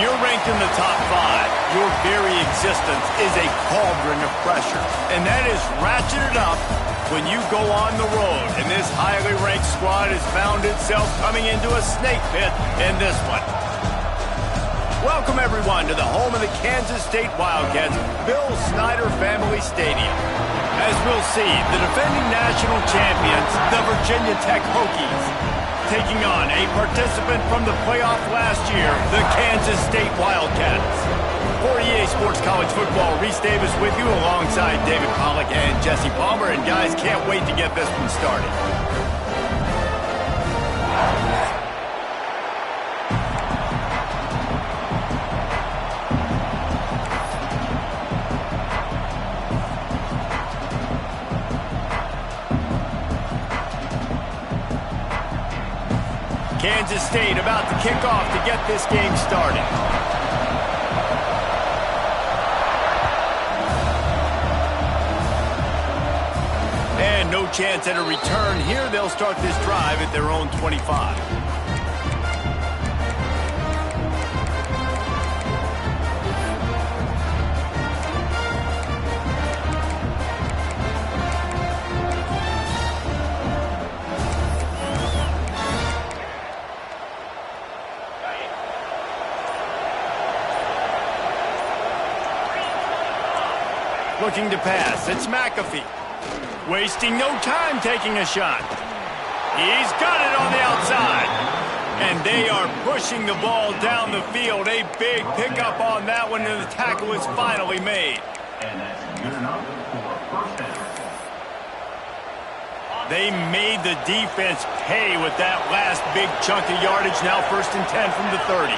you're ranked in the top 5, your very existence is a cauldron of pressure. And that is ratcheted up when you go on the road. And this highly ranked squad has found itself coming into a snake pit in this one. Welcome, everyone, to the home of the Kansas State Wildcats, Bill Snyder Family Stadium. As we'll see, the defending national champions, the Virginia Tech Hokies, taking on a participant from the playoff last year, the Kansas State Wildcats. For EA Sports College Football, Reese Davis with you alongside David Pollack and Jesse Palmer. And guys, can't wait to get this one started. Kansas State about to kick off to get this game started. And no chance at a return here. They'll start this drive at their own 25. Looking to pass, it's McAfee. Wasting no time taking a shot. He's got it on the outside. And they are pushing the ball down the field. A big pickup on that one, and the tackle is finally made. They made the defense pay with that last big chunk of yardage. Now 1st and 10 from the 30.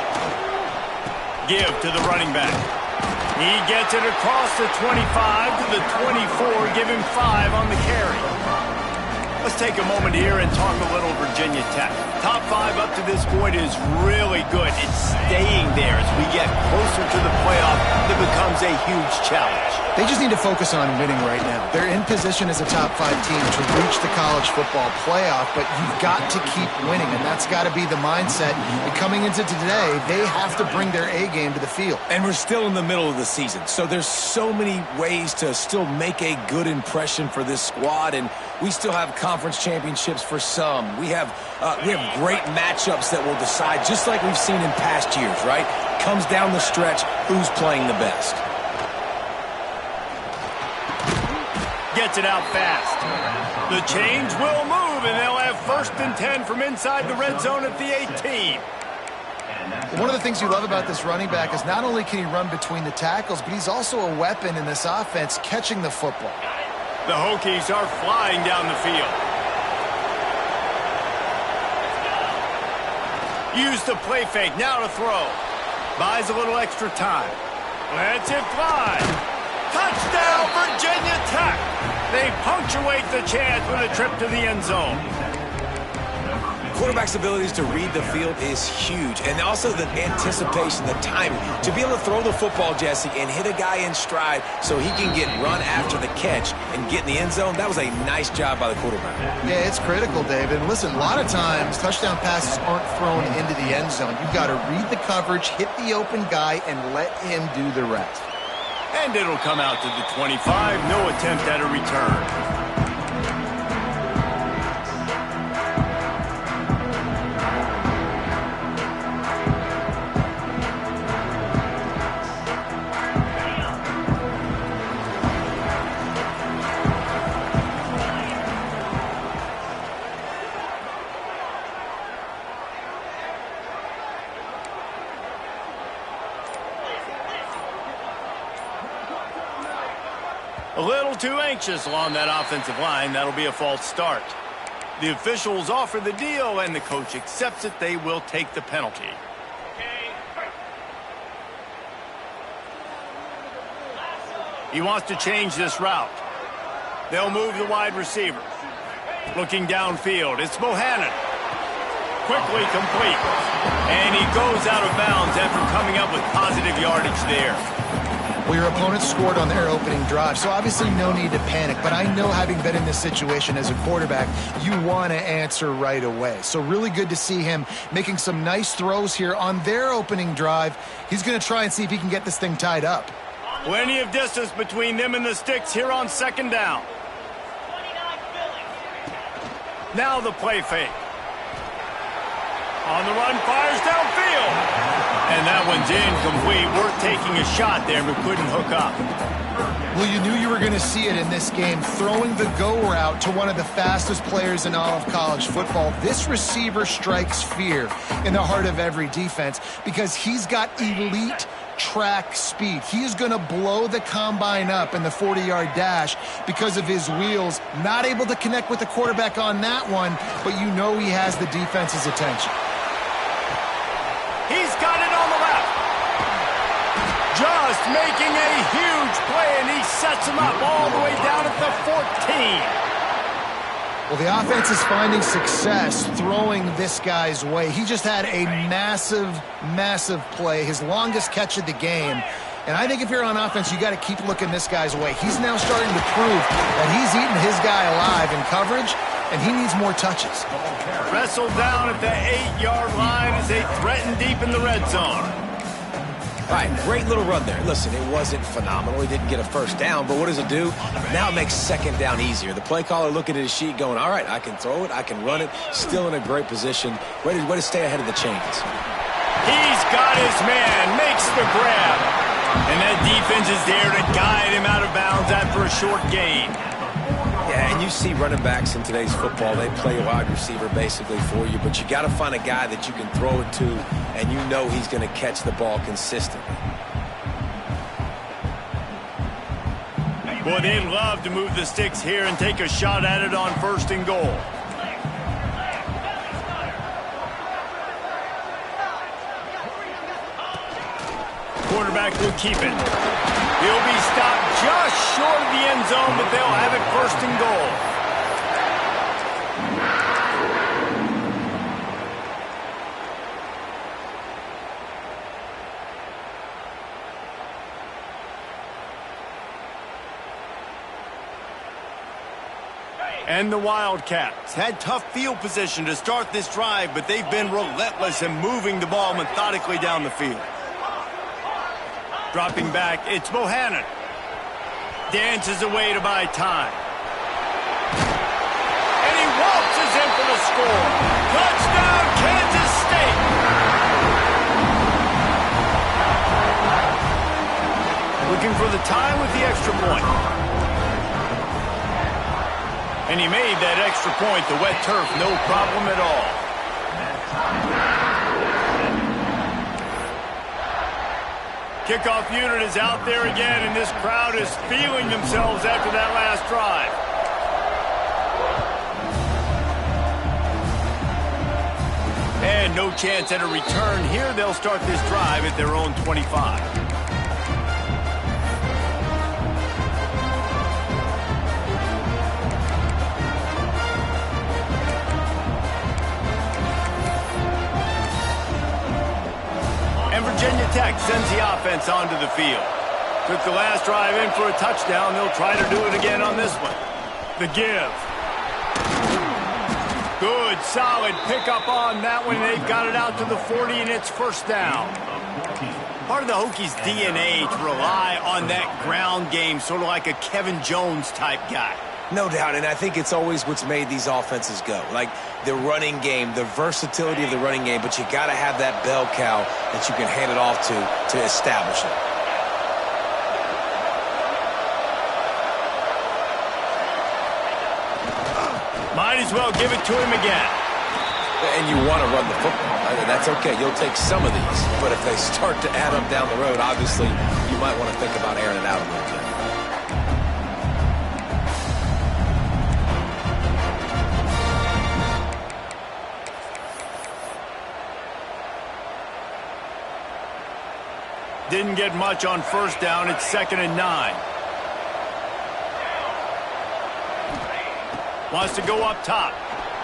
Give to the running back. He gets it across the 25 to the 24, give him 5 on the carry. Let's take a moment here and talk a little Virginia Tech. Top 5 up to this point is really good. It's staying there as we get closer to the playoff. It becomes a huge challenge. They just need to focus on winning right now. They're in position as a top 5 team to reach the college football playoff, but you've got to keep winning, and that's got to be the mindset. And coming into today, they have to bring their A game to the field. And we're still in the middle of the season, so there's so many ways to still make a good impression for this squad, and we still have conference championships for some. We have great matchups that will decide, just like we've seen in past years, right? Comes down the stretch, who's playing the best. Gets it out fast. The change will move, and they'll have 1st and 10 from inside the red zone at the 18. One of the things you love about this running back is not only can he run between the tackles, but he's also a weapon in this offense catching the football. The Hokies are flying down the field. Use the play fake, now to throw. Buys a little extra time. Lets it fly. Touchdown, Virginia Tech. They punctuate the chance with a trip to the end zone. Quarterback's abilities to read the field is huge, and also the anticipation, the timing. To be able to throw the football, Jesse, and hit a guy in stride so he can get run after the catch and get in the end zone, that was a nice job by the quarterback. Yeah, it's critical, David. And listen, a lot of times touchdown passes aren't thrown into the end zone. You've got to read the coverage, hit the open guy, and let him do the rest. And it'll come out to the 25. No attempt at a return. A little too anxious along that offensive line. That'll be a false start. The officials offer the deal, and the coach accepts it. They will take the penalty. He wants to change this route. They'll move the wide receiver. Looking downfield, it's Bohannon. Quickly complete. And he goes out of bounds after coming up with positive yardage there. Well, Well, your opponent scored on their opening drive, so obviously no need to panic. But I know, having been in this situation as a quarterback, you want to answer right away. So really good to see him making some nice throws here on their opening drive. He's going to try and see if he can get this thing tied up. Plenty of distance between them and the sticks here on second down. Now the play fake. On the run, fires downfield. And that one's incomplete. Worth taking a shot there, but couldn't hook up. Well, you knew you were going to see it in this game. Throwing the go route to one of the fastest players in all of college football. This receiver strikes fear in the heart of every defense because he's got elite track speed. He is going to blow the combine up in the 40-yard dash because of his wheels. Not able to connect with the quarterback on that one, but you know he has the defense's attention. He's got it on the left. Just making a huge play, and he sets him up all the way down at the 14. Well, the offense is finding success throwing this guy's way. He just had a massive, massive play, his longest catch of the game. And I think if you're on offense, you got to keep looking this guy's way. He's now starting to prove that he's eating his guy alive in coverage, and he needs more touches. Wrestled down at the 8-yard line as they threaten deep in the red zone. All right, great little run there. Listen, it wasn't phenomenal. He didn't get a first down, but what does it do? Now it makes second down easier. The play caller looking at his sheet going, all right, I can throw it, I can run it, still in a great position. Way to stay ahead of the chains. He's got his man, makes the grab. And that defense is there to guide him out of bounds after a short gain. Yeah, and you see running backs in today's football, they play a wide receiver basically for you, but you got to find a guy that you can throw it to, and you know he's going to catch the ball consistently. Boy, they'd love to move the sticks here and take a shot at it on first and goal. Quarterback will keep it. He'll be stopped just short of the end zone, but they'll have it first and goal. And the Wildcats had tough field position to start this drive, but they've been relentless in moving the ball methodically down the field. Dropping back, it's Bohannon. Dances away to buy time. And he waltzes in for the score. Touchdown, Kansas State! Looking for the tie with the extra point. And he made that extra point, the wet turf, no problem at all. Kickoff unit is out there again, and this crowd is feeling themselves after that last drive. And no chance at a return here. They'll start this drive at their own 25. Virginia Tech sends the offense onto the field. Took the last drive in for a touchdown. They'll try to do it again on this one. The give. Good, solid pickup on that one. They've got it out to the 40, and it's first down. Part of the Hokies' DNA to rely on that ground game, sort of like a Kevin Jones type guy. No doubt, and I think it's always what's made these offenses go. Like the running game, the versatility of the running game, but you got to have that bell cow that you can hand it off to establish it. Might as well give it to him again. And you want to run the football. That's okay. You'll take some of these, but if they start to add up down the road, obviously you might want to think about airing it out a little bit. Didn't get much on first down. It's 2nd and 9. Wants to go up top.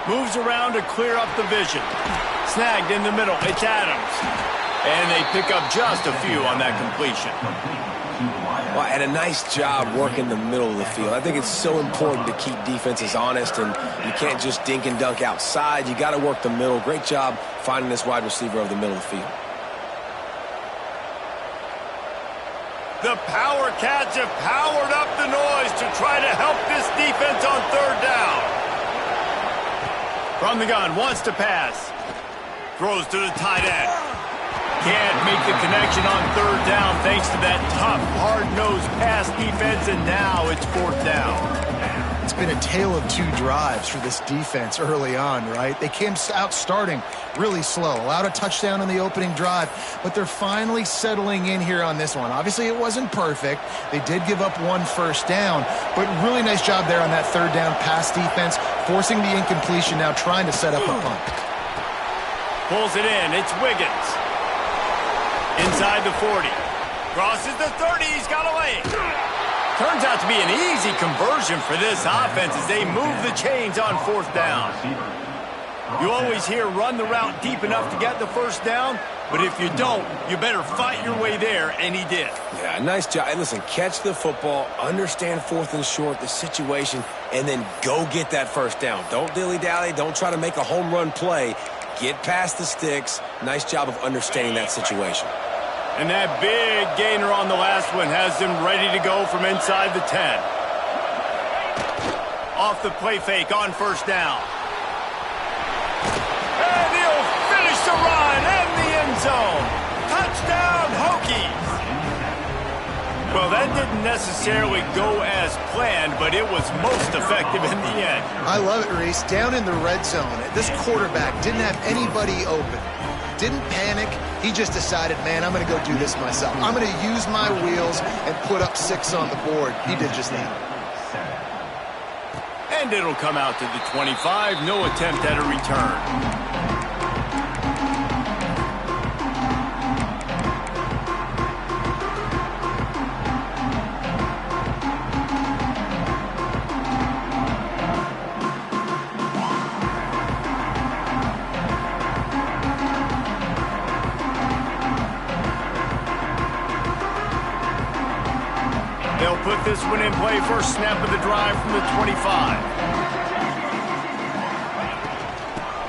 Moves around to clear up the vision. Snagged in the middle. It's Adams. And they pick up just a few on that completion. and a nice job working the middle of the field. I think it's so important to keep defenses honest, and you can't just dink and dunk outside. You got to work the middle. Great job finding this wide receiver over the middle of the field. The Power Cats have powered up the noise to try to help this defense on third down. From the gun, wants to pass. Throws to the tight end. Can't make the connection on third down thanks to that tough, hard-nosed pass defense, and now it's fourth down. It's been a tale of two drives for this defense early on, right? They came out starting really slow, allowed a touchdown on the opening drive, but they're finally settling in here on this one. Obviously, it wasn't perfect. They did give up one first down, but really nice job there on that third down pass defense, forcing the incompletion, now trying to set up a punt. Pulls it in. It's Wiggins. Inside the 40. Crosses the 30. He's got away. Turns out to be an easy conversion for this offense as they move the chains on fourth down. You always hear run the route deep enough to get the first down, but if you don't, you better fight your way there, and he did. Yeah, nice job. And listen, catch the football, understand fourth and short, the situation, and then go get that first down. Don't dilly-dally. Don't try to make a home run play. Get past the sticks. Nice job of understanding that situation. And that big gainer on the last one has them ready to go from inside the 10. Off the play fake on first down. And he'll finish the run in the end zone. Touchdown, Hokies. Well, that didn't necessarily go as planned, but it was most effective in the end. I love it, Reese. Down in the red zone, this quarterback didn't have anybody open. Didn't panic. He just decided, man, I'm going to go do this myself. I'm going to use my wheels and put up 6 on the board. He did just that. And it'll come out to the 25. No attempt at a return. They'll put this one in play. First snap of the drive from the 25.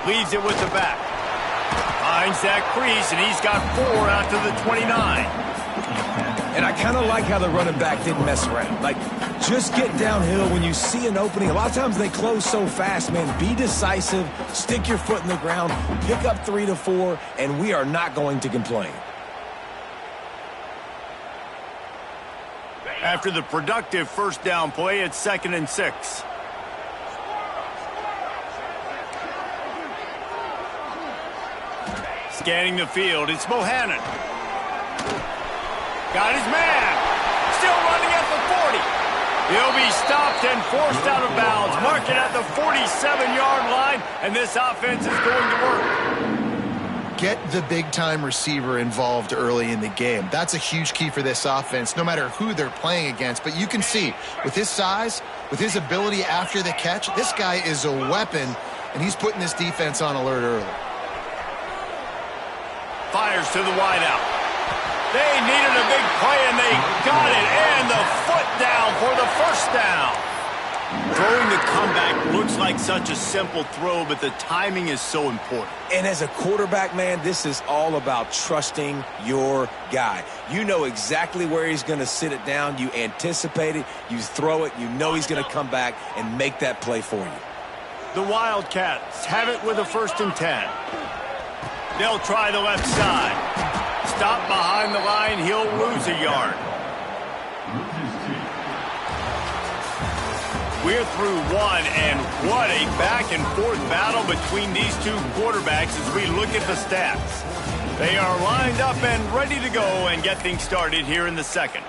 Leaves it with the back. Finds that crease, and he's got 4 out to the 29. And I kind of like how the running back didn't mess around. Like, just get downhill when you see an opening. A lot of times they close so fast, man. Be decisive, stick your foot in the ground, pick up 3 to 4, and we are not going to complain. After the productive first down play, it's 2nd and 6. Scanning the field, it's Bohannon. Got his man. Still running at the 40. He'll be stopped and forced out of bounds. Mark it at the 47-yard line, and this offense is going to work. Get the big-time receiver involved early in the game. That's a huge key for this offense, no matter who they're playing against. But you can see, with his size, with his ability after the catch, this guy is a weapon, and he's putting this defense on alert early. Fires to the wideout. They needed a big play, and they got it. And the foot down for the first down. Throwing the comeback looks like such a simple throw, but the timing is so important. And as a quarterback, man, this is all about trusting your guy. You know exactly where he's going to sit it down. You anticipate it. You throw it. You know he's going to come back and make that play for you. The Wildcats have it with a 1st and 10. They'll try the left side. Stop behind the line. He'll lose a yard. We're through one, and what a back-and-forth battle between these two quarterbacks as we look at the stats. They are lined up and ready to go and get things started here in the second.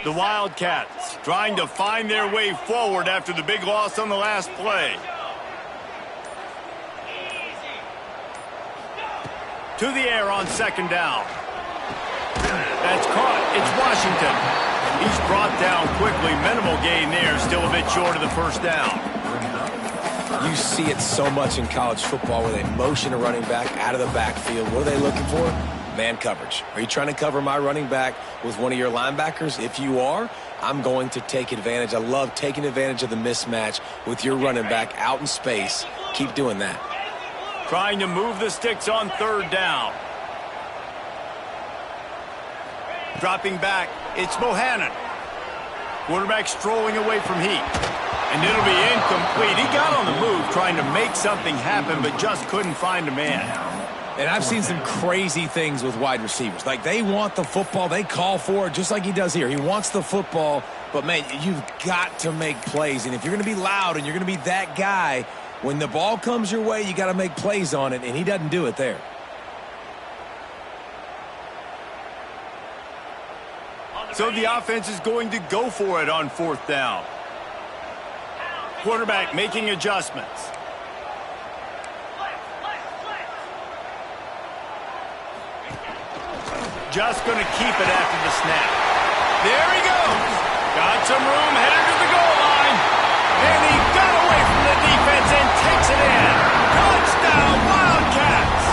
The Wildcats trying to find their way forward after the big loss on the last play. To the air on second down. That's caught. It's Washington. He's brought down quickly. Minimal gain there. Still a bit short of the first down. You see it so much in college football where they motion a running back out of the backfield. What are they looking for? Man coverage. Are you trying to cover my running back with one of your linebackers? If you are, I'm going to take advantage. I love taking advantage of the mismatch with your running back out in space. Keep doing that. Trying to move the sticks on third down. Dropping back, it's Bohannon. Quarterback strolling away from heat. And it'll be incomplete. He got on the move trying to make something happen, but just couldn't find a man. And I've seen some crazy things with wide receivers. Like, they want the football. They call for it, just like he does here. He wants the football, but, man, you've got to make plays. And if you're going to be loud and you're going to be that guy, when the ball comes your way, you got to make plays on it, and he doesn't do it there. So the offense is going to go for it on fourth down. Quarterback making adjustments. Just going to keep it after the snap. There he goes. Got some room, headed to the goal line. And he got away from the defense and takes it in. Touchdown, Wildcats.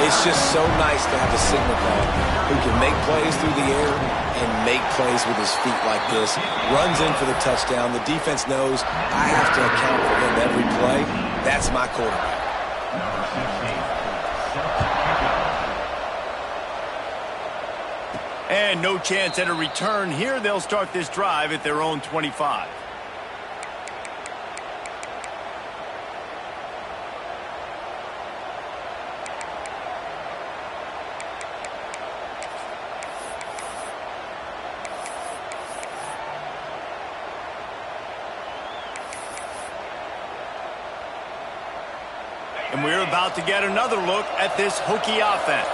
It's just so nice to have a signal call who can make plays through the air and make plays with his feet like this. Runs in for the touchdown. The defense knows I have to account for him every play. That's my quarterback. And no chance at a return here. They'll start this drive at their own 25. And we're about to get another look at this Hokie offense.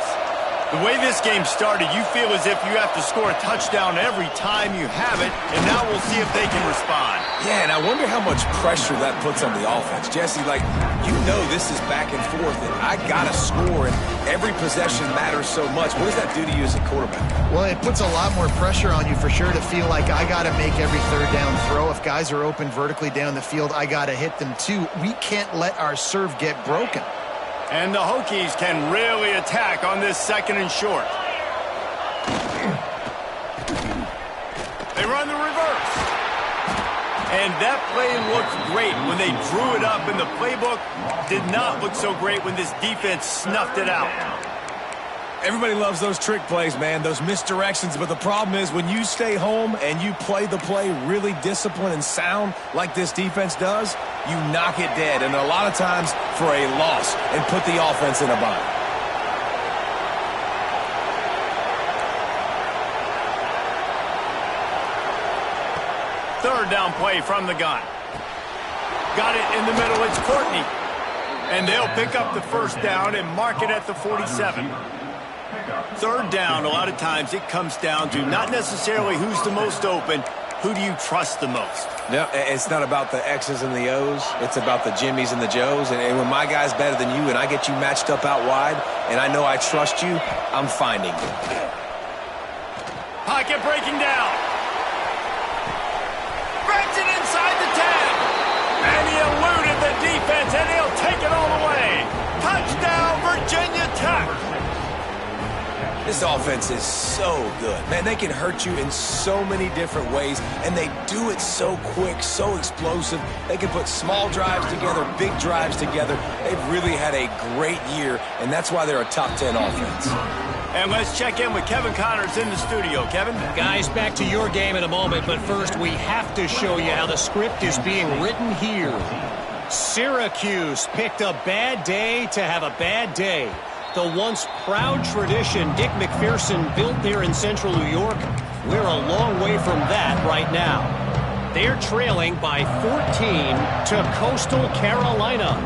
The way this game started, you feel as if you have to score a touchdown every time you have it, and now we'll see if they can respond. Yeah, and I wonder how much pressure that puts on the offense. Jesse, like, you know this is back and forth, and I got to score, and every possession matters so much. What does that do to you as a quarterback? Well, it puts a lot more pressure on you for sure to feel like I got to make every third down throw. If guys are open vertically down the field, I got to hit them too. We can't let our serve get broken. And the Hokies can really attack on this second and short. They run the reverse. And that play looked great when they drew it up in the playbook. Did not look so great when this defense snuffed it out. Everybody loves those trick plays, man, those misdirections. But the problem is when you stay home and you play the play really disciplined and sound like this defense does, you knock it dead. And a lot of times for a loss and put the offense in a bind. Third down play from the gun. Got it in the middle. It's Courtney. And they'll pick up the first down and mark it at the 47. Third down, a lot of times it comes down to not necessarily who's the most open, who do you trust the most? No, it's not about the X's and the O's. It's about the Jimmies and the Joes. And when my guy's better than you and I get you matched up out wide and I know I trust you, I'm finding you. Pocket breaking down. Breaks it inside the 10. And he eluded the defense, and he'll take it all the way. Touchdown, Virginia Tech. This offense is so good. Man, they can hurt you in so many different ways, and they do it so quick, so explosive. They can put small drives together, big drives together. They've really had a great year, and that's why they're a top 10 offense. And let's check in with Kevin Connors in the studio. Kevin? Guys, back to your game in a moment, but first we have to show you how the script is being written here. Syracuse picked a bad day to have a bad day. The once proud tradition Dick McPherson built there in central New York, we're a long way from that right now. They're trailing by 14 to Coastal Carolina.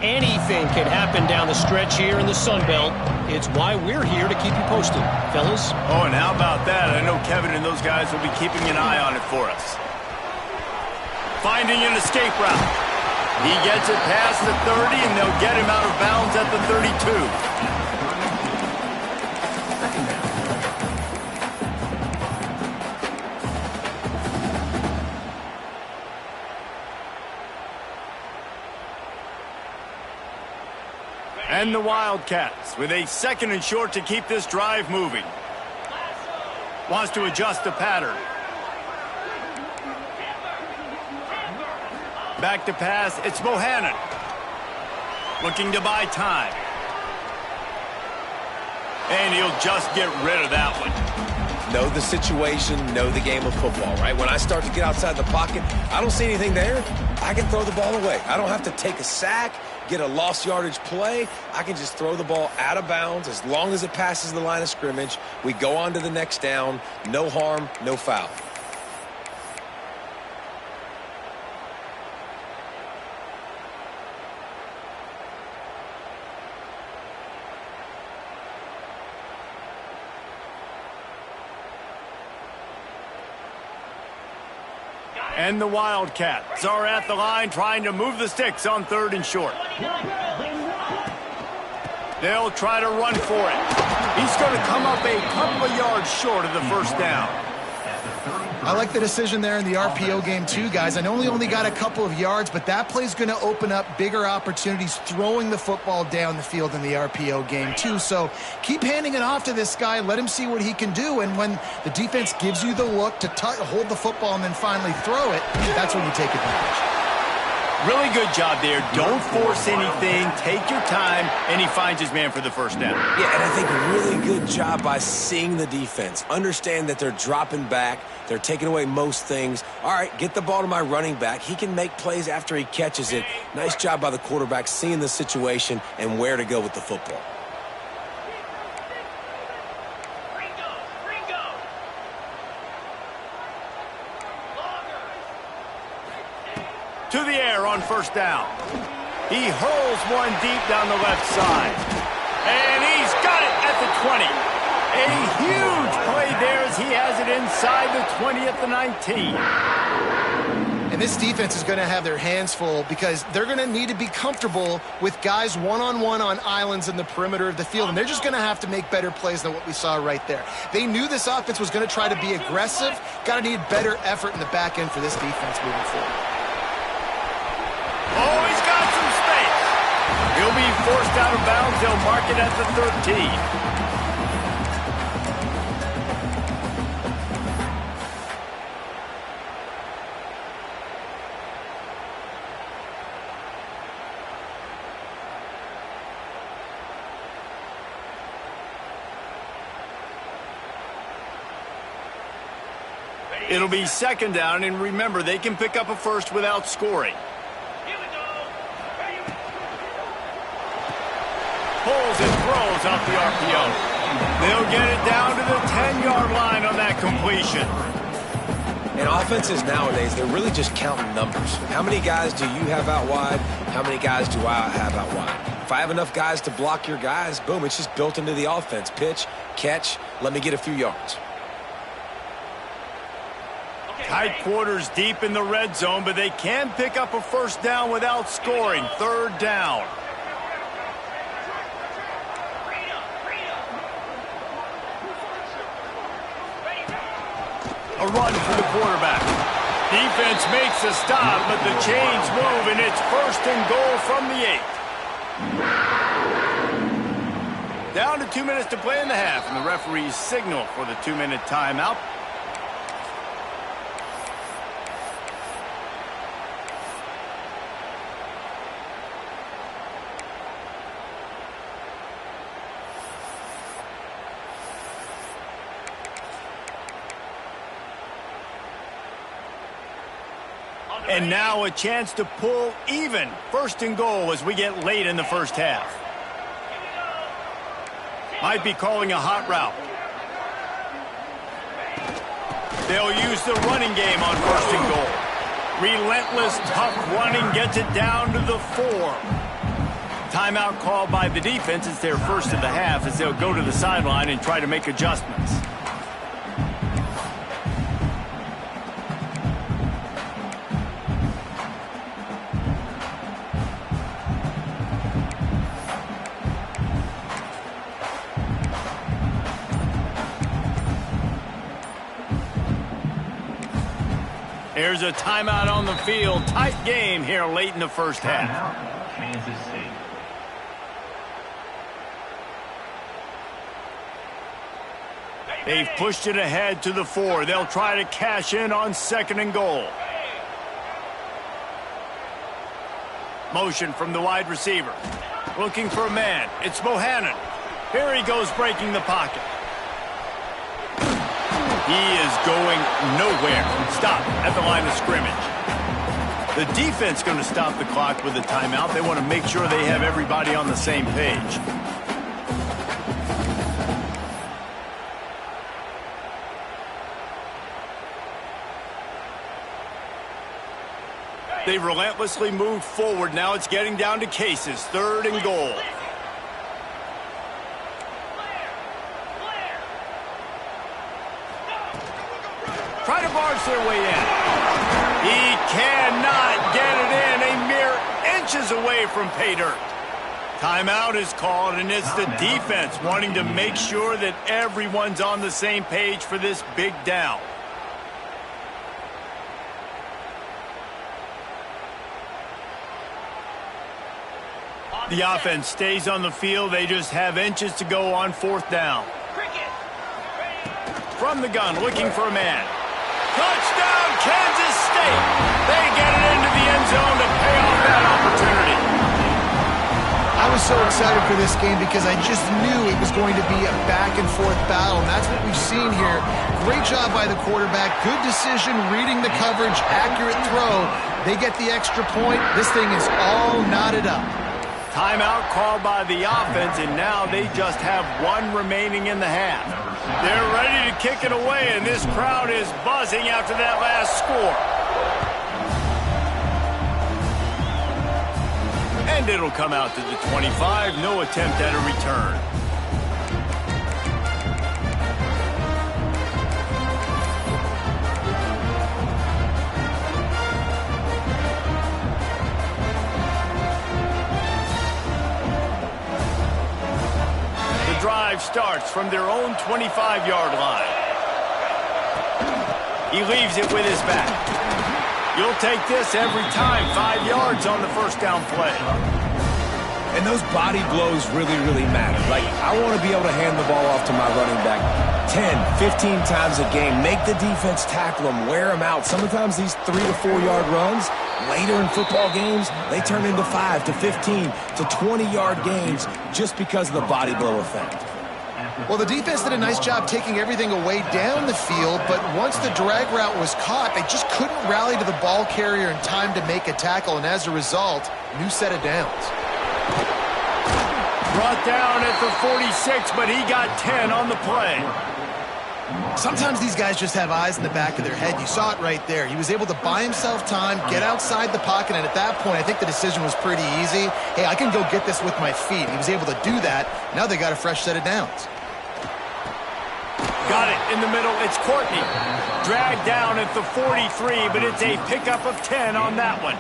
Anything can happen down the stretch here in the Sun Belt. It's why we're here to keep you posted, fellas. Oh, and how about that? I know Kevin and those guys will be keeping an eye on it for us. Finding an escape route. He gets it past the 30, and they'll get him out of bounds at the 32. And the Wildcats with a 2nd and short to keep this drive moving. Wants to adjust the pattern. Back to pass, it's Bohannon. Looking to buy time. And he'll just get rid of that one. Know the situation, know the game of football, right? When I start to get outside the pocket, I don't see anything there, I can throw the ball away. I don't have to take a sack, get a lost yardage play. I can just throw the ball out of bounds as long as it passes the line of scrimmage. We go on to the next down. No harm, no foul. And the Wildcats are at the line trying to move the sticks on 3rd and short. They'll try to run for it. He's going to come up a couple of yards short of the first down. I like the decision there in the RPO game too, guys. I know he only got a couple of yards, but that play's going to open up bigger opportunities throwing the football down the field in the RPO game too. So keep handing it off to this guy. Let him see what he can do. And when the defense gives you the look to hold the football and then finally throw it, that's when you take advantage. Really good job there. Don't force anything. Take your time, and he finds his man for the first down. Yeah, and I think a really good job by seeing the defense. Understand that they're dropping back. They're taking away most things. All right, get the ball to my running back. He can make plays after he catches it. Nice job by the quarterback seeing the situation and where to go with the football. To the air on first down. He hurls one deep down the left side. And he's got it at the 20. A huge play there as he has it inside the 20 at the 19. And this defense is going to have their hands full because they're going to need to be comfortable with guys one-on-one on islands in the perimeter of the field. And they're just going to have to make better plays than what we saw right there. They knew this offense was going to try to be aggressive. Got to need better effort in the back end for this defense moving forward. Oh, he's got some space. He'll be forced out of bounds. They'll mark it at the 13. It'll be 2nd down, and remember, they can pick up a first without scoring. Pulls and throws off the RPO. They'll get it down to the 10-yard line on that completion. And offenses nowadays, they're really just counting numbers. How many guys do you have out wide? How many guys do I have out wide? If I have enough guys to block your guys, boom, it's just built into the offense. Pitch, catch, let me get a few yards. Tight quarters deep in the red zone, but they can pick up a first down without scoring. 3rd down. A run for the quarterback. Defense makes a stop, but the chains move, and it's 1st and goal from the 8. Down to 2 minutes to play in the half, and the referees signal for the 2-minute timeout. And now a chance to pull even. 1st and goal as we get late in the first half. Might be calling a hot route. They'll use the running game on 1st and goal. Relentless, tough running gets it down to the 4. Timeout called by the defense. It's their first of the half as they'll go to the sideline and try to make adjustments. Here's a timeout on the field. Tight game here late in the first half. Kansas State. They've pushed it ahead to the 4. They'll try to cash in on 2nd and goal. Motion from the wide receiver. Looking for a man. It's Bohannon. Here he goes breaking the pocket. He is going nowhere. Stop at the line of scrimmage. The defense going to stop the clock with a timeout. They want to make sure they have everybody on the same page. They relentlessly move forward. Now it's getting down to cases. 3rd and goal. Try to barge their way in. He cannot get it in. A mere inches away from pay dirt. Timeout is called, and it's the defense wanting to make sure that everyone's on the same page for this big down. The offense stays on the field. They just have inches to go on 4th down. From the gun, looking for a man. Touchdown, Kansas State. They get it into the end zone to pay off that opportunity. I was so excited for this game because I just knew it was going to be a back-and-forth battle, and that's what we've seen here. Great job by the quarterback. Good decision, reading the coverage, accurate throw. They get the extra point. This thing is all knotted up. Timeout called by the offense, and now they just have 1 remaining in the half. They're ready to kick it away, and this crowd is buzzing after that last score. And it'll come out to the 25. No attempt at a return. Drive starts from their own 25-yard line. He leaves it with his back. You'll take this every time. 5 yards on the first down play. And those body blows really, really matter. Like, I want to be able to hand the ball off to my running back 10, 15 times a game. Make the defense tackle them, wear them out. Sometimes these 3 to 4 yard runs, later in football games, they turn into 5 to 15 to 20-yard gains just because of the body blow effect. Well, the defense did a nice job taking everything away down the field, but once the drag route was caught, they just couldn't rally to the ball carrier in time to make a tackle, and as a result, new set of downs. Brought down at the 46, but he got 10 on the play. Sometimes these guys just have eyes in the back of their head. You saw it right there. He was able to buy himself time, get outside the pocket, and at that point, I think the decision was pretty easy. Hey, I can go get this with my feet. He was able to do that. Now they got a fresh set of downs. Got it in the middle. It's Courtney. Dragged down at the 43, but it's a pickup of 10 on that one.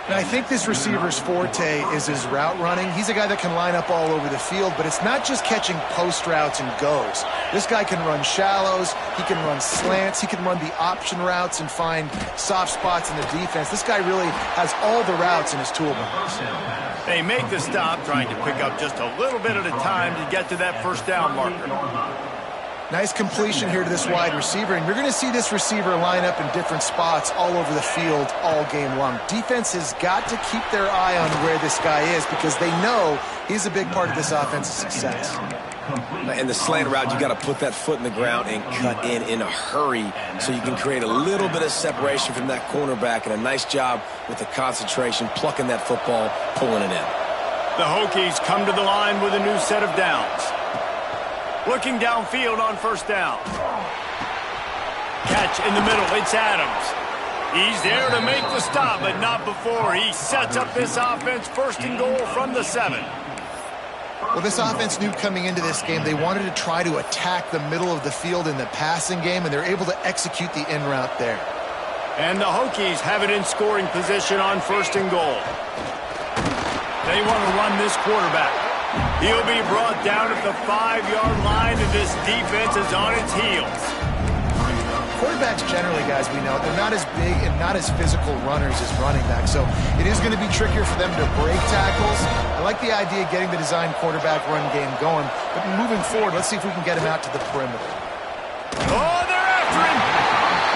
And I think this receiver's forte is his route running. He's a guy that can line up all over the field, but it's not just catching post routes and goes. This guy can run shallows, he can run slants, he can run the option routes and find soft spots in the defense. This guy really has all the routes in his toolbox. They make the stop, trying to pick up just a little bit at a time to get to that first down marker. Nice completion here to this wide receiver, and you're going to see this receiver line up in different spots all over the field all game long. Defense has got to keep their eye on where this guy is because they know he's a big part of this offense's success. In the slant route, you got to put that foot in the ground and cut in a hurry so you can create a little bit of separation from that cornerback, and a nice job with the concentration, plucking that football, pulling it in. The Hokies come to the line with a new set of downs. Looking downfield on first down. Catch in the middle. It's Adams. He's there to make the stop, but not before he sets up this offense. First and goal from the 7. Well, this offense knew coming into this game they wanted to try to attack the middle of the field in the passing game, and they're able to execute the in route there. And the Hokies have it in scoring position on first and goal. They want to run this quarterback. He'll be brought down at the 5-yard line, and this defense is on its heels. quarterbacks generally, guys, we know, they're not as big and not as physical runners as running backs, so it is going to be trickier for them to break tackles. I like the idea of getting the design quarterback run game going, but moving forward, let's see if we can get him out to the perimeter. Oh, they're after him!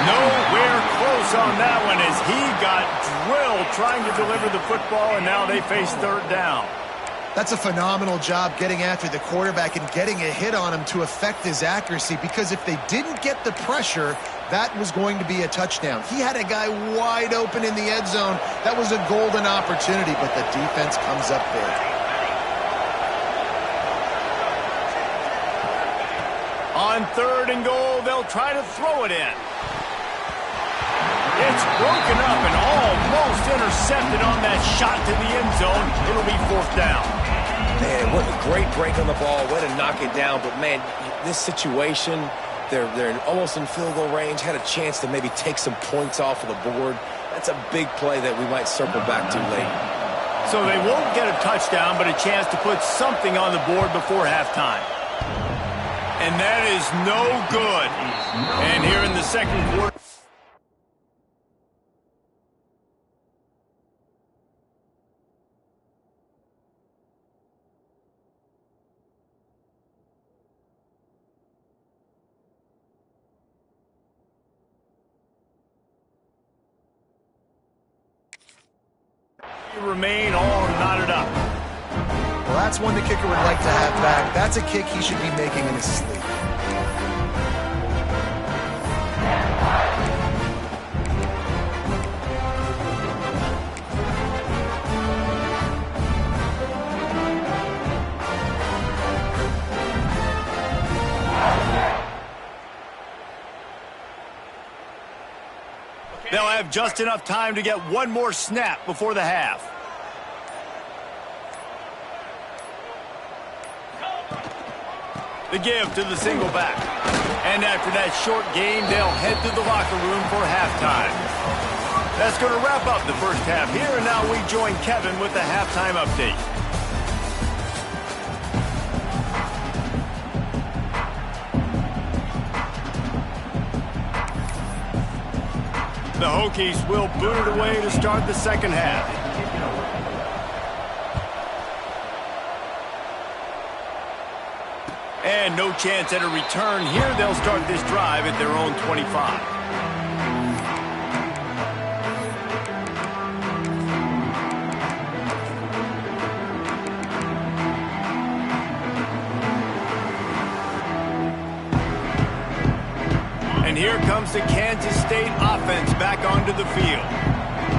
Nowhere close on that one as he got drilled trying to deliver the football, and now they face third down. That's a phenomenal job getting after the quarterback and getting a hit on him to affect his accuracy, because if they didn't get the pressure, that was going to be a touchdown. He had a guy wide open in the end zone. That was a golden opportunity, but the defense comes up big. On 3rd and goal, they'll try to throw it in. It's broken up and almost intercepted on that shot to the end zone. It'll be 4th down. Man, what a great break on the ball. Way to knock it down. But, man, this situation, they're almost in field goal range, had a chance to maybe take some points off of the board. That's a big play that we might circle back to late. So they won't get a touchdown, but a chance to put something on the board before halftime. And that is no good. And here in the second quarter, remain all knotted up. Well, that's one the kicker would like to have back. That's a kick he should be making in his sleep. They'll have just enough time to get one more snap before the half. The give to the single back. And after that short game, they'll head to the locker room for halftime. That's going to wrap up the first half here, and now we join Kevin with the halftime update. The Hokies will boot it away to start the second half. And no chance at a return here. They'll start this drive at their own 25. And here comes the Kansas State offense back onto the field.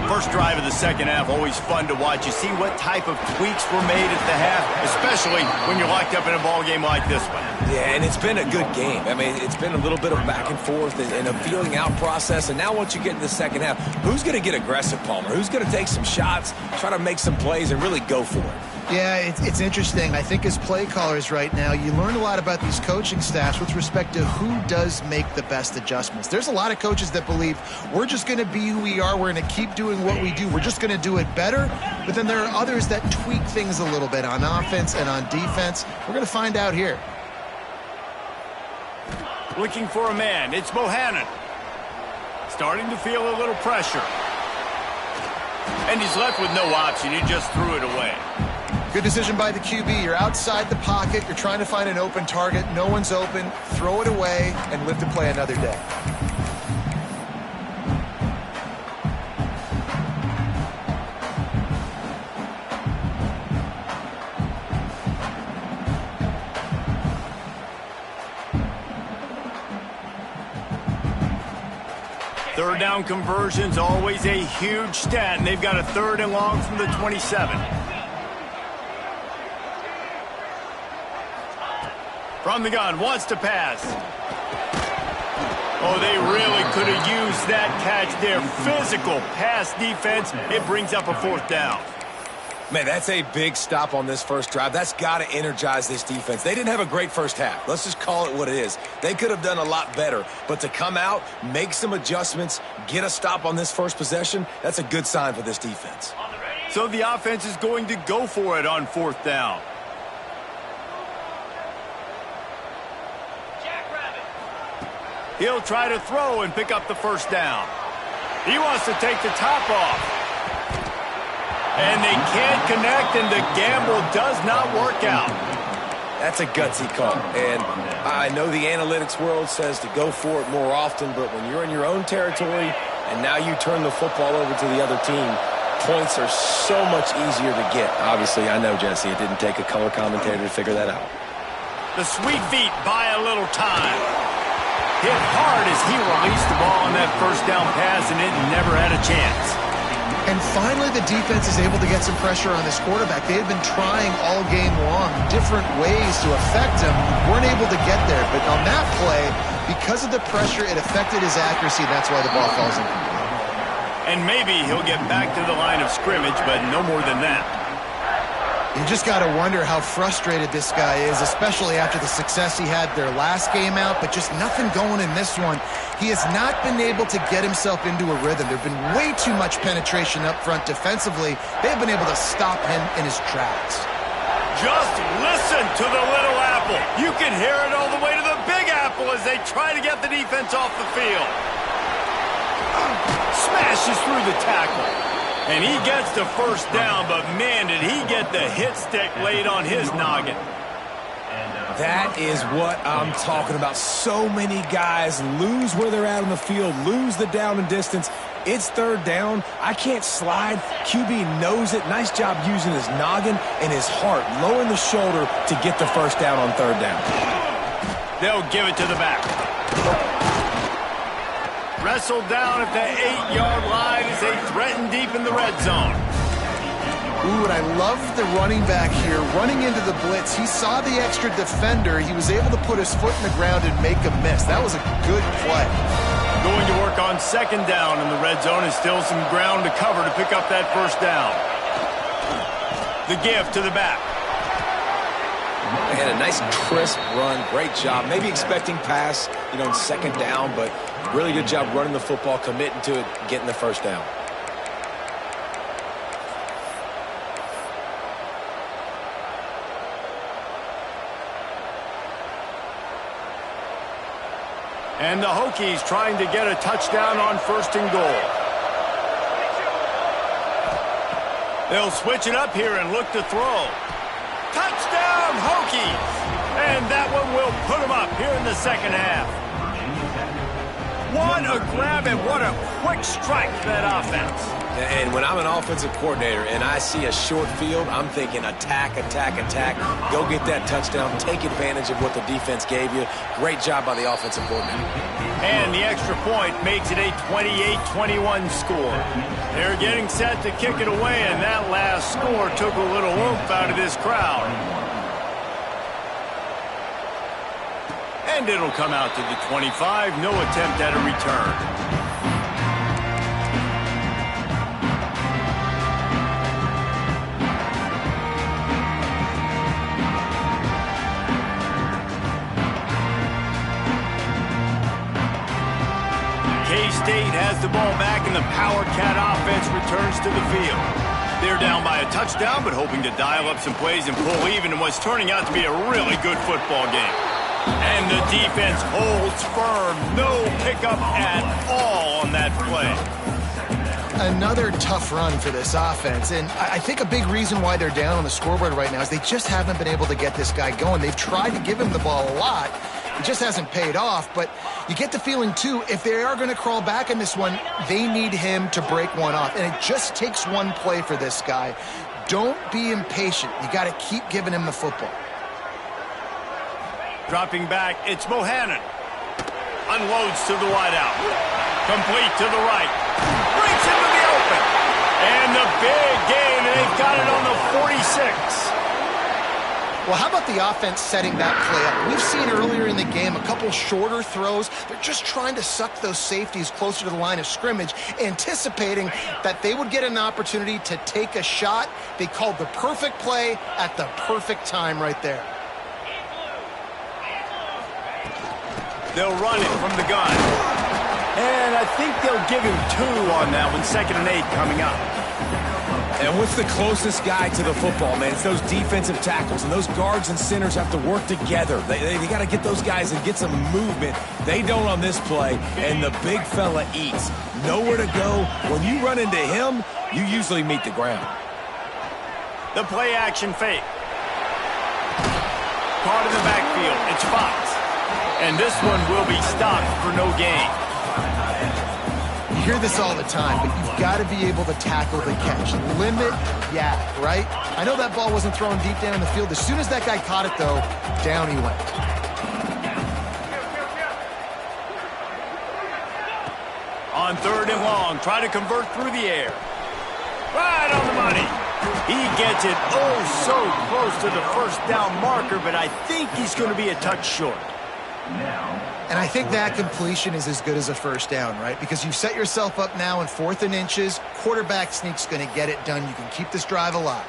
First drive of the second half, always fun to watch. You see what type of tweaks were made at the half, especially when you're locked up in a ball game like this one. Yeah, and it's been a good game. I mean, it's been a little bit of back and forth and a feeling out process. And now once you get in the second half, who's going to get aggressive, Palmer? Who's going to take some shots, try to make some plays, and really go for it? Yeah, it's interesting. I think as play callers right now, you learn a lot about these coaching staffs with respect to who does make the best adjustments. There's a lot of coaches that believe we're just going to be who we are. We're going to keep doing what we do. We're just going to do it better. But then there are others that tweak things a little bit on offense and on defense. We're going to find out here. Looking for a man. It's Bohannon. Starting to feel a little pressure. And he's left with no option. He just threw it away. Good decision by the QB. You're outside the pocket. You're trying to find an open target. No one's open. Throw it away and live to play another day. Third down conversions, always a huge stat, and they've got a 3rd and long from the 27. From the gun, wants to pass. Oh, they really could have used that catch there. Physical pass defense. It brings up a 4th down. Man, that's a big stop on this first drive. That's got to energize this defense. They didn't have a great first half. Let's just call it what it is. They could have done a lot better. But to come out, make some adjustments, get a stop on this first possession, that's a good sign for this defense. So the offense is going to go for it on 4th down. He'll try to throw and pick up the first down. He wants to take the top off. And they can't connect, and the gamble does not work out. That's a gutsy call. And I know the analytics world says to go for it more often, but when you're in your own territory and now you turn the football over to the other team, points are so much easier to get. Obviously, I know, Jesse, it didn't take a color commentator to figure that out. The sweet feet buy a little time. Hit hard as he released the ball on that first down pass, and it never had a chance. And finally, the defense is able to get some pressure on this quarterback. They had been trying all game long, different ways to affect him. Weren't able to get there. But on that play, because of the pressure, it affected his accuracy. That's why the ball falls in. And maybe he'll get back to the line of scrimmage, but no more than that. You just got to wonder how frustrated this guy is, especially after the success he had their last game out, but just nothing going in this one. He has not been able to get himself into a rhythm. There have been way too much penetration up front defensively. They've been able to stop him in his tracks. Just listen to the little apple. You can hear it all the way to the big apple as they try to get the defense off the field. Smashes through the tackle. And he gets the first down, but man, did he get the hit stick laid on his noggin. That is what I'm talking about. So many guys lose where they're at on the field, lose the down and distance. It's third down. I can't slide. QB knows it. Nice job using his noggin and his heart, lowering the shoulder to get the first down on third down. They'll give it to the back. Wrestled down at the 8-yard line as they threaten deep in the red zone. Ooh, and I love the running back here. Running into the blitz, he saw the extra defender. He was able to put his foot in the ground and make a miss. That was a good play. Going to work on second down in the red zone, and still some ground to cover to pick up that first down. The give to the back. They had a nice crisp run. Great job. Maybe expecting pass, in second down, but really good job running the football, committing to it, getting the first down. And the Hokies trying to get a touchdown on first and goal. They'll switch it up here and look to throw. Touchdown, Hokies! And that one will put them up here in the second half. What a grab and what a quick strike for that offense. And when I'm an offensive coordinator and I see a short field, I'm thinking attack, attack, attack. Go get that touchdown. Take advantage of what the defense gave you. Great job by the offensive coordinator. And the extra point makes it a 28-21 score. They're getting set to kick it away, and that last score took a little oomph out of this crowd. And it'll come out to the 25. No attempt at a return. K-State has the ball back, and the Power Cat offense returns to the field. They're down by a touchdown, but hoping to dial up some plays and pull even in what's turning out to be a really good football game. And the defense holds firm. No pickup at all on that play. Another tough run for this offense, and I think a big reason why they're down on the scoreboard right now is they just haven't been able to get this guy going. They've tried to give him the ball a lot. It just hasn't paid off, but you get the feeling, too, if they are going to crawl back in this one, they need him to break one off, and it just takes one play for this guy. Don't be impatient. You got to keep giving him the football. Dropping back, it's Bohannon. Unloads to the wideout. Complete to the right. Breaks into the open. And the big gain, and they've got it on the 46. Well, how about the offense setting that play up? We've seen earlier in the game a couple shorter throws. They're just trying to suck those safeties closer to the line of scrimmage, anticipating that they would get an opportunity to take a shot. They called the perfect play at the perfect time right there. They'll run it from the gun. And I think they'll give him 2 on that one. 2nd and 8 coming up. And what's the closest guy to the football, man? It's those defensive tackles, and those guards and centers have to work together. They got to get those guys and get some movement. They don't on this play, and the big fella eats. Nowhere to go. When you run into him, you usually meet the ground. The play action fake. Caught in the backfield. It's Fox. And this one will be stopped for no gain. You hear this all the time, but you've got to be able to tackle the catch. Limit yak, right? I know that ball wasn't thrown deep down in the field. As soon as that guy caught it, though, down he went. On 3rd and long, try to convert through the air. Right on the money. He gets it oh so close to the first down marker, but I think he's going to be a touch short. And I think that completion is as good as a first down, right? Because you've set yourself up now in 4th and inches. Quarterback sneak's going to get it done. You can keep this drive alive.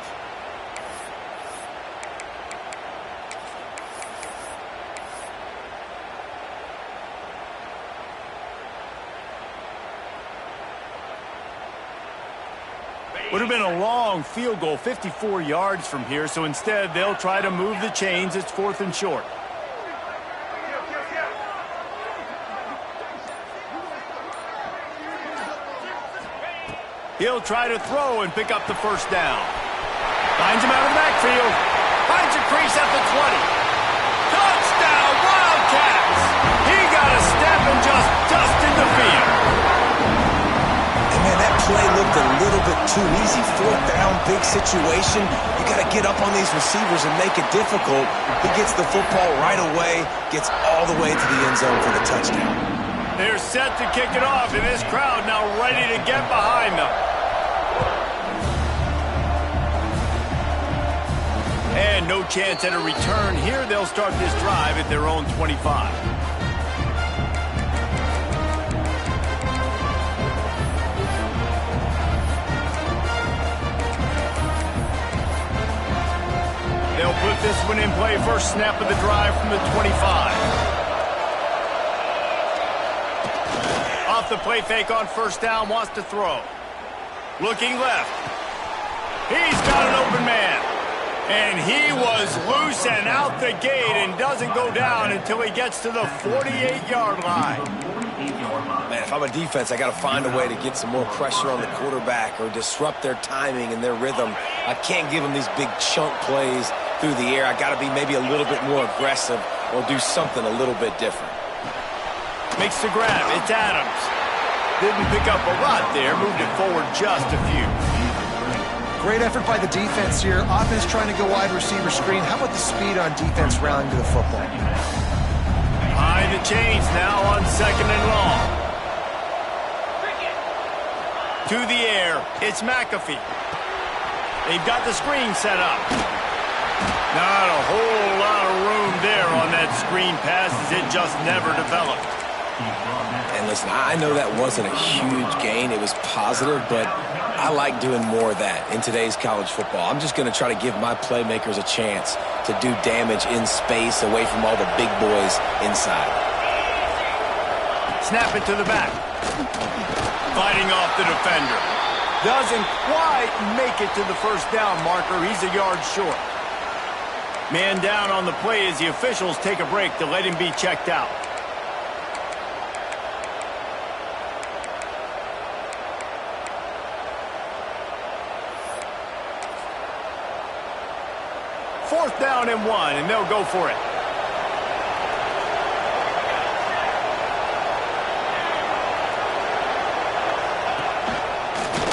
Would have been a long field goal, 54 yards from here, so instead they'll try to move the chains. It's 4th and short. He'll try to throw and pick up the first down. Finds him out of the backfield. Finds a crease at the 20. Touchdown, Wildcats! He got a step and just dusted the field. And man, that play looked a little bit too easy. 4th down, big situation. You got to get up on these receivers and make it difficult. He gets the football right away, gets all the way to the end zone for the touchdown. They're set to kick it off, and this crowd now ready to get behind them. And no chance at a return here. They'll start this drive at their own 25. They'll put this one in play. First snap of the drive from the 25. Off the play fake on first down, wants to throw. Looking left. He's got an open man. And he was loose and out the gate and doesn't go down until he gets to the 48-yard line. Man, if I'm a defense, I got to find a way to get some more pressure on the quarterback or disrupt their timing and their rhythm. I can't give them these big chunk plays through the air. I got to be maybe a little bit more aggressive or do something a little bit different. Makes the grab. It's Adams. Didn't pick up a lot there. Moved it forward just a few. Great effort by the defense here. Offense trying to go wide receiver screen. How about the speed on defense rallying to the football? High the chains now on 2nd and long. To the air. It's McAfee. They've got the screen set up. Not a whole lot of room there on that screen pass as it just never developed. And listen, I know that wasn't a huge gain. It was positive, but I like doing more of that in today's college football. I'm just going to try to give my playmakers a chance to do damage in space away from all the big boys inside. Snap it to the back. Fighting off the defender. Doesn't quite make it to the first down marker. He's a yard short. Man down on the play as the officials take a break to let him be checked out. Fourth down and 1, and they'll go for it.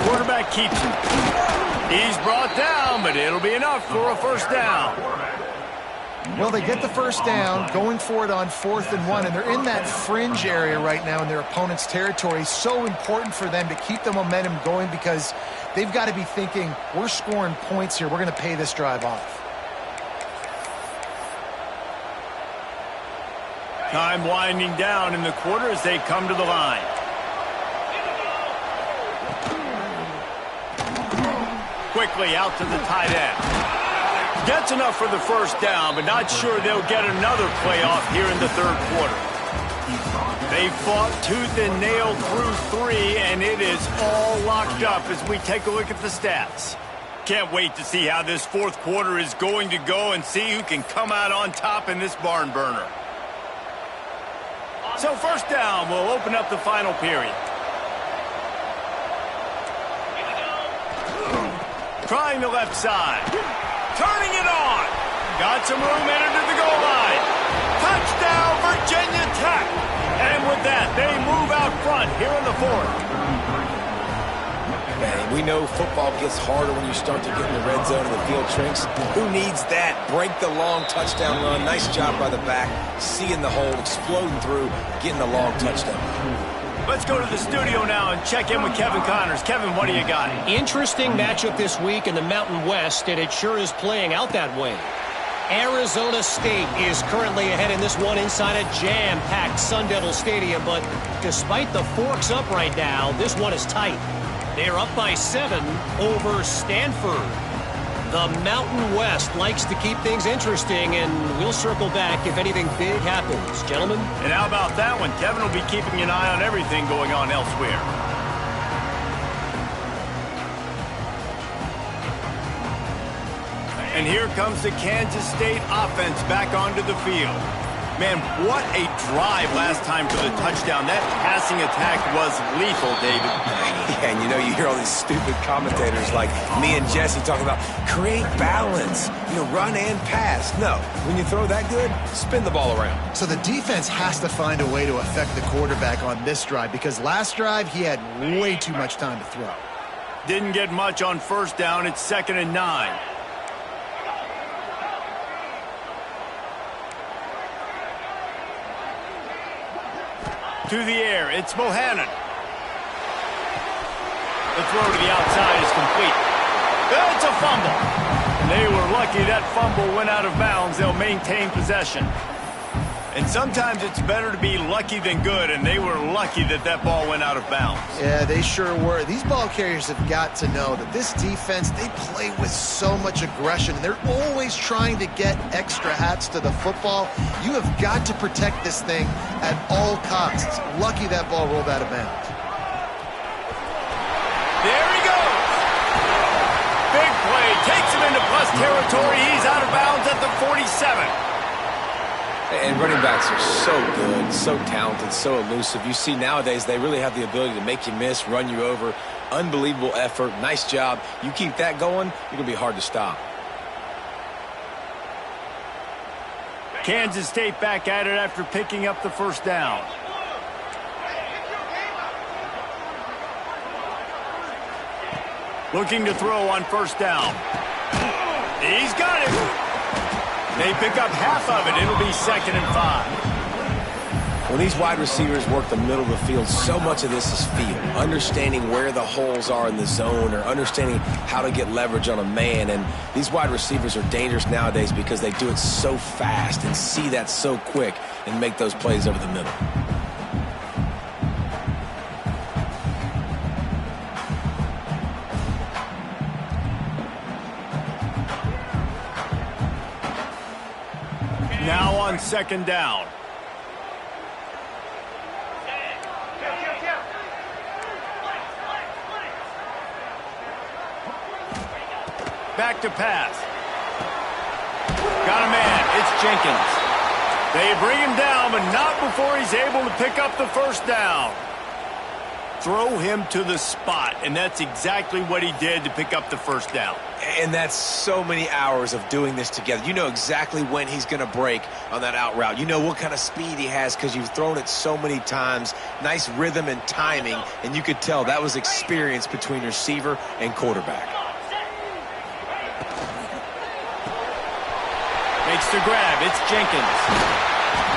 Quarterback keeps him. He's brought down, but it'll be enough for a first down. Well, they get the first down, going for it on 4th and 1, and they're in that fringe area right now in their opponent's territory. So important for them to keep the momentum going because they've got to be thinking, we're scoring points here. We're going to pay this drive off. Time winding down in the quarter as they come to the line. Quickly out to the tight end. Gets enough for the first down, but not sure they'll get another play off here in the third quarter. They fought tooth and nail through 3, and it is all locked up as we take a look at the stats. Can't wait to see how this fourth quarter is going to go and see who can come out on top in this barn burner. So first down, we'll open up the final period. Trying the left side. Turning it on. Got some room headed to the goal line. Touchdown, Virginia Tech. And with that, they move out front here in the fourth. Man, we know football gets harder when you start to get in the red zone and the field shrinks. Who needs that? Break the long touchdown run. Nice job by the back. Seeing the hole, exploding through, getting the long touchdown. Let's go to the studio now and check in with Kevin Connors. Kevin, what do you got? Interesting matchup this week in the Mountain West, and it sure is playing out that way. Arizona State is currently ahead in this one inside a jam-packed Sun Devil Stadium, but despite the forks up right now, this one is tight. They're up by 7 over Stanford. The Mountain West likes to keep things interesting, and we'll circle back if anything big happens. Gentlemen? And how about that one? Kevin will be keeping an eye on everything going on elsewhere. And here comes the Kansas State offense back onto the field. Man, what a drive last time for the touchdown. That passing attack was lethal, David. Yeah, and you know, you hear all these stupid commentators like me and Jesse talking about create balance, run and pass. No, when you throw that good, spin the ball around. So the defense has to find a way to affect the quarterback on this drive because last drive he had way too much time to throw. Didn't get much on first down. It's 2nd and 9. To the air, it's Bohannon. The throw to the outside is complete. It's a fumble. They were lucky that fumble went out of bounds. They'll maintain possession. And sometimes it's better to be lucky than good, and they were lucky that that ball went out of bounds. Yeah, they sure were. These ball carriers have got to know that this defense, they play with so much aggression. They're always trying to get extra hats to the football. You have got to protect this thing at all costs. Lucky that ball rolled out of bounds. There he goes. Big play. Takes him into plus territory. He's out of bounds at the 47. And running backs are so good, so talented, so elusive. You see nowadays they really have the ability to make you miss, run you over. Unbelievable effort. Nice job. You keep that going, you're going to be hard to stop. Kansas State back at it after picking up the first down. Looking to throw on first down. He's got it. They pick up half of it. It'll be 2nd and 5. When these wide receivers work the middle of the field, so much of this is feel. Understanding where the holes are in the zone or understanding how to get leverage on a man. And these wide receivers are dangerous nowadays because they do it so fast and see that so quick and make those plays over the middle. Now on 2nd down. Back to pass. Got a man. It's Jenkins. They bring him down, but not before he's able to pick up the first down. Throw him to the spot, and that's exactly what he did to pick up the first down. And that's so many hours of doing this together. You know exactly when he's going to break on that out route. You know what kind of speed he has because you've thrown it so many times. Nice rhythm and timing, and you could tell that was experience between receiver and quarterback. Makes the grab. It's Jenkins.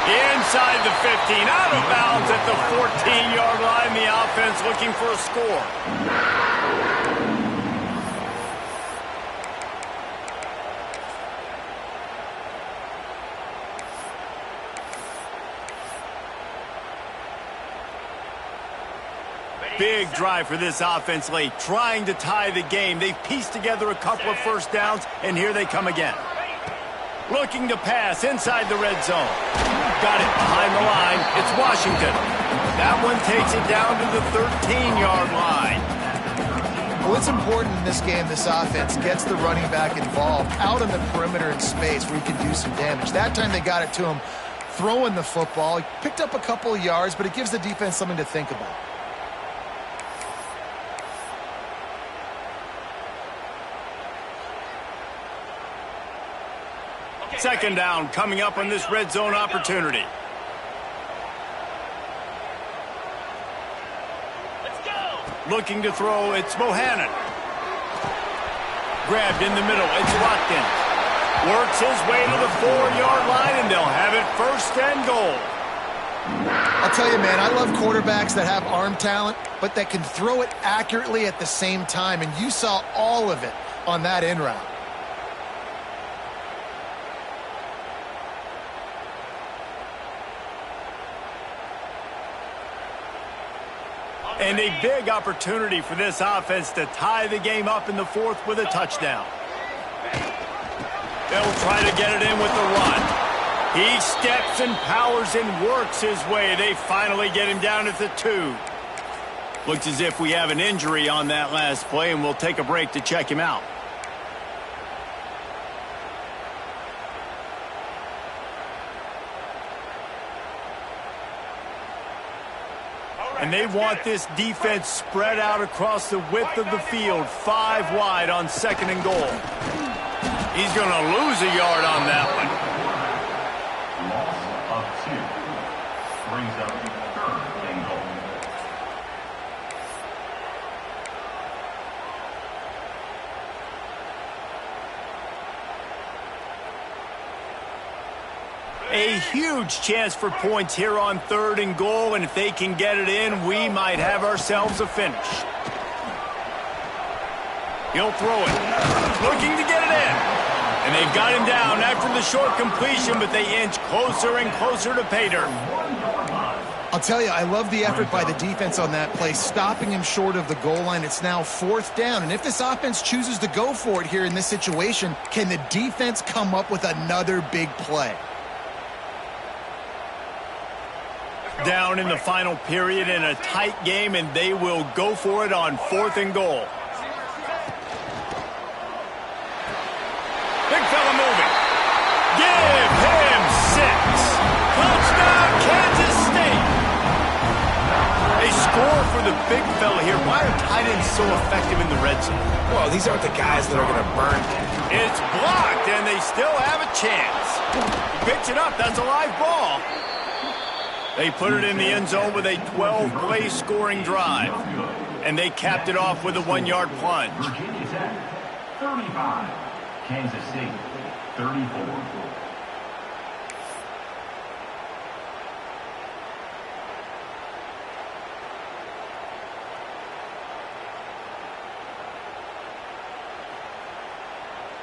Inside the 15, out of bounds at the 14-yard line. The offense looking for a score. Big drive for this offense late, trying to tie the game. They've pieced together a couple of first downs, and here they come again. Looking to pass inside the red zone. Got it behind the line. It's Washington. That one takes it down to the 13-yard line. What's important in this game, this offense gets the running back involved out on the perimeter in space where he can do some damage. That time they got it to him throwing the football. He picked up a couple of yards, but it gives the defense something to think about. Second down coming up on this red zone opportunity. Let's go. Looking to throw, it's Bohannon. Grabbed in the middle, it's Watkins. Works his way to the 4-yard line, and they'll have it first and goal. I'll tell you, man, I love quarterbacks that have arm talent, but that can throw it accurately at the same time, and you saw all of it on that in route. And a big opportunity for this offense to tie the game up in the fourth with a touchdown. They'll try to get it in with the run. He steps and powers and works his way. They finally get him down at the 2. Looks as if we have an injury on that last play, and we'll take a break to check him out. And they want this defense spread out across the width of the field, 5 wide on second and goal. He's going to lose a yard on that one. Loss of 2. Brings up third and goal. A huge chance for points here on third and goal, and if they can get it in, we might have ourselves a finish. He'll throw it, looking to get it in. And they've got him down after the short completion, but they inch closer and closer to pay dirt. I'll tell you, I love the effort by the defense on that play, stopping him short of the goal line. It's now 4th down, and if this offense chooses to go for it here in this situation, can the defense come up with another big play? Down in the final period in a tight game, and they will go for it on 4th and goal. Big fella moving. Give him 6. Touchdown, Kansas State. A score for the big fella here. Why are tight ends so effective in the red zone? Well, these aren't the guys that are going to burn you. It's blocked, and they still have a chance. He picks it up. That's a live ball. They put it in the end zone with a 12-play scoring drive. And they capped it off with a 1-yard plunge. Virginia Tech, 35. Kansas State, 34.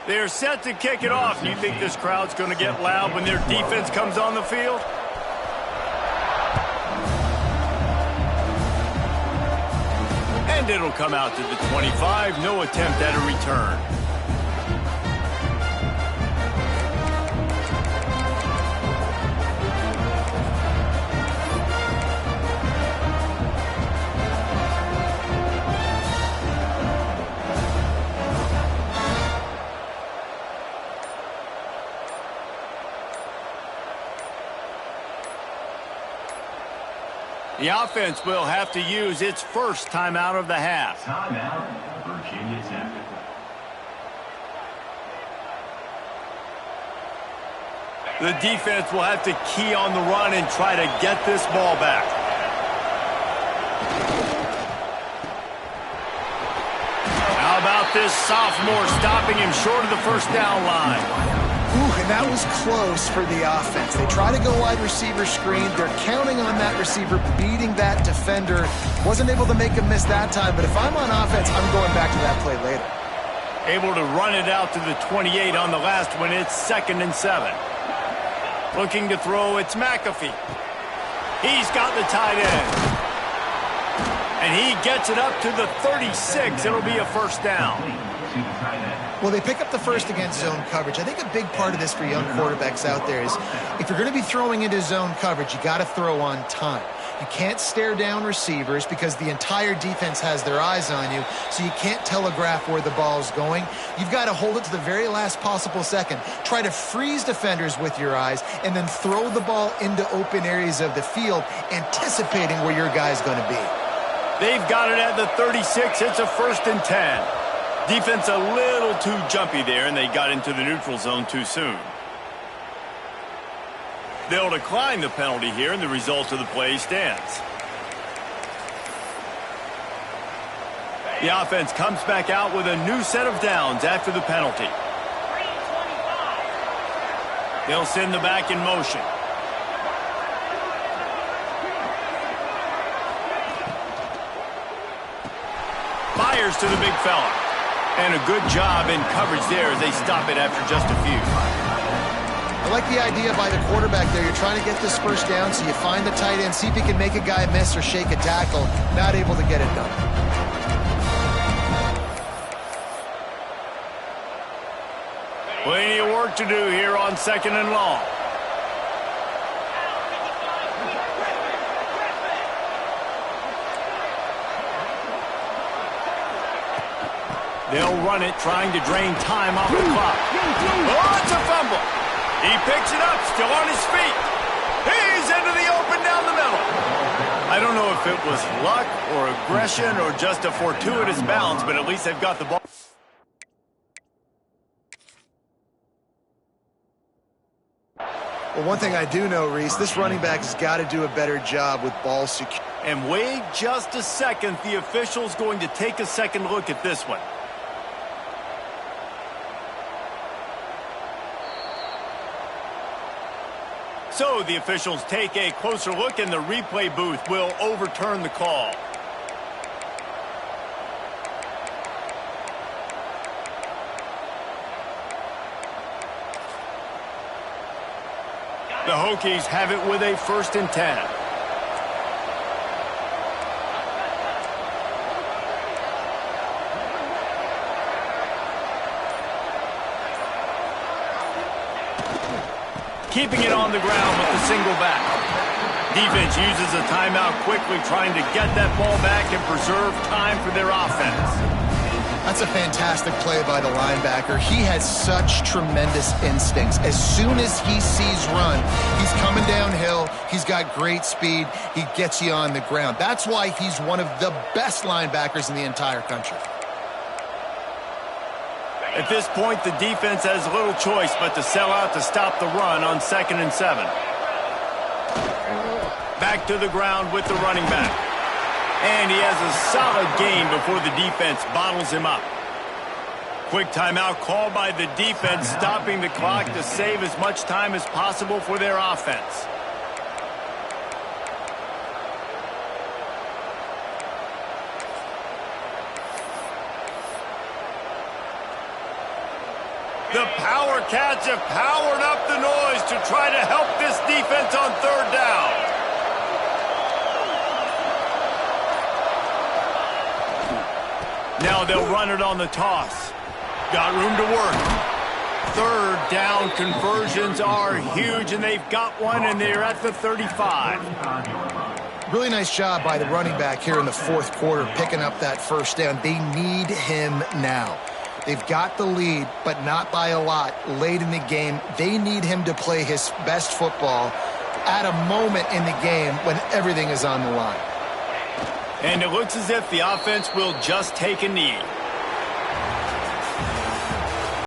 They're set to kick it off. Do you think this crowd's going to get loud when their defense comes on the field? And it'll come out to the 25. No attempt at a return. The offense will have to use its first timeout of the half. Timeout, Virginia Tech. The defense will have to key on the run and try to get this ball back. How about this sophomore stopping him short of the first down line? Ooh, and that was close for the offense. They try to go wide receiver screen. They're counting on that receiver beating that defender. Wasn't able to make him miss that time, but if I'm on offense, I'm going back to that play later. Able to run it out to the 28 on the last one. It's 2nd and 7. Looking to throw, it's McAfee. He's got the tight end. And he gets it up to the 36. It'll be a first down. Well, they pick up the first against zone coverage. I think a big part of this for young quarterbacks out there is if you're going to be throwing into zone coverage, you got to throw on time. You can't stare down receivers because the entire defense has their eyes on you, so you can't telegraph where the ball's going. You've got to hold it to the very last possible second. Try to freeze defenders with your eyes and then throw the ball into open areas of the field, anticipating where your guy's going to be. They've got it at the 36. It's a 1st and 10. Defense a little too jumpy there, and they got into the neutral zone too soon. They'll decline the penalty here, and the result of the play stands. The offense comes back out with a new set of downs after the penalty. They'll send the back in motion. Fires to the big fella. And a good job in coverage there as they stop it after just a few. I like the idea by the quarterback there. You're trying to get this first down, so you find the tight end, see if he can make a guy miss or shake a tackle. Not able to get it done. Plenty of work to do here on 2nd and long. They'll run it, trying to drain time off the clock. Oh, it's a fumble. He picks it up, still on his feet. He's into the open down the middle. I don't know if it was luck or aggression or just a fortuitous bounce, but at least they've got the ball. Well, one thing I do know, Reese, this running back has got to do a better job with ball security. And wait just a second. The official's going to take a second look at this one. So the officials take a closer look, and the replay booth will overturn the call. The Hokies have it with a 1st and 10. Keeping it on the ground with the single back. Defense uses a timeout quickly, trying to get that ball back and preserve time for their offense. That's a fantastic play by the linebacker. He has such tremendous instincts. As soon as he sees run, he's coming downhill. He's got great speed. He gets you on the ground. That's why he's one of the best linebackers in the entire country. At this point, the defense has little choice but to sell out to stop the run on 2nd and 7. Back to the ground with the running back. And he has a solid gain before the defense bottles him up. Quick timeout called by the defense, stopping the clock to save as much time as possible for their offense. The Power Cats have powered up the noise to try to help this defense on 3rd down. Now they'll run it on the toss. Got room to work. 3rd down conversions are huge, and they've got one, and they're at the 35. Really nice job by the running back here in the 4th quarter, picking up that 1st down. They need him now. They've got the lead, but not by a lot late in the game. They need him to play his best football at a moment in the game when everything is on the line. And it looks as if the offense will just take a knee.